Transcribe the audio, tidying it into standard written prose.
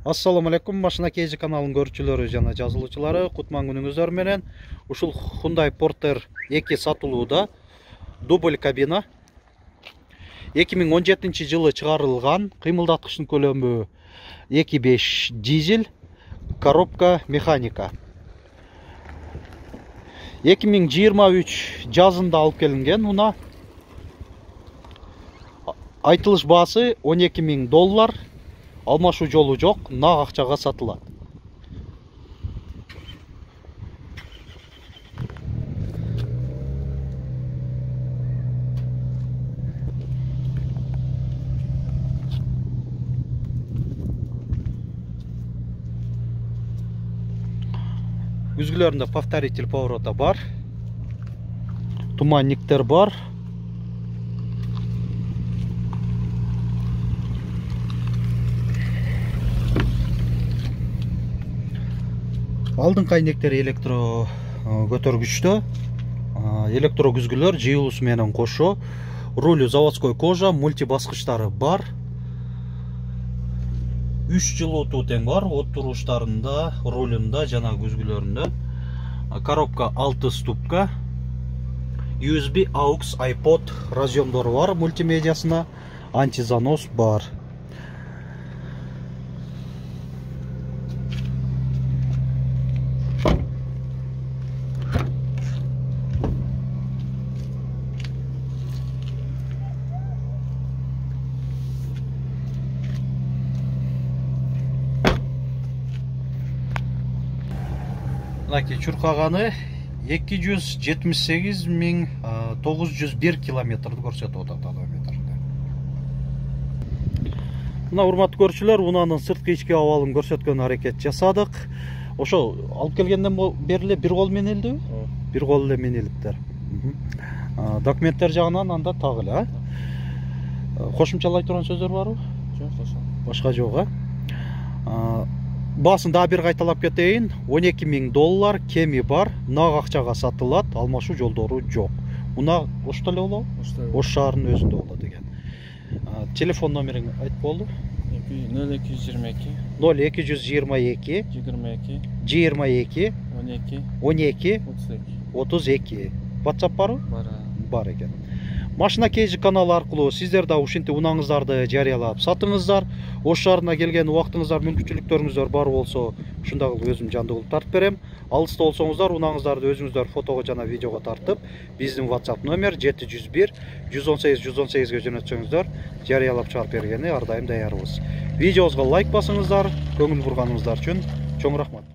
Assalamu алейкум, машина кейжи каналын көрүүчүлөрү жана жазылуучулары, кутман күнүңүздөр менен. Ушул Hyundai Porter 2 сатылууда. Дубль кабина. 2017 жылы чыгарылган, кыймылдаткычтын көлөмү 2.5 дизель, коробка механика. 2023 жазында алып келинген уна. Айтылыш баасы $12.000. Алмашуу жолу жок, нак акчага сатылат. Күзгүлөрүндө повторитель поворота бар. Туманниктер бар. Алдын кайнектери электро көтөргүчтө. Электро күзгүлөр жыйылуусу менен кошо. Рулю заводской кожа, мульти баскычтары бар. 3 жылытуу тең бар, отуруштарында, рулунда жана күзгүлөрүндө. Коробка 6 ступка. USB, AUX, iPod разъемдору бар мультимедиасына, антизанос бар. Мынакей чуркаганы 278.901 километрди көрсөтүп атат одометрде. Мына урматтуу көрүүчүлөр, унаанын сырткы ички абалын көрсөткөн аракет жасадык. Ошо алып келгенден бери бир кол менен элдиби? Бир кол эле менелиптер. Документтер жагынан анда так эле, кошумчалай турган сөздөр барбы? Жок, башка жок, Басын да бир кайталап кетейин. $12.000 кеми бар, нак акчага сатылат, алмашуу жолдору жок. Уна ошто эле болобу? Ош шаарынын өзүндө болот экен. Телефон номериң айтып болду? 0222 22 22 12 32. WhatsApp барбы? Бар экен. Машина кейжи каналы аркылуу сиздер да ушинтип унаңыздарды жарыялап сатыңыздар. Ош шаарына келген убактыңыздар, мүмкүнчүлүктөрүңүздөр бар болсо, ушундагы өзүм жандуу кылып тартып берем. Алыста болсоңуздар, унаңыздарды өзүңүздөр фотого жана видеого тартып, биздин WhatsApp номер 701 118 118ге жөнөтсөңүздөр, жарыялап чыгарып бергени ар дайым даярбыз. Видеобузга лайк басыңыздар, көңүл бурганыңыздар үчүн чоң рахмат.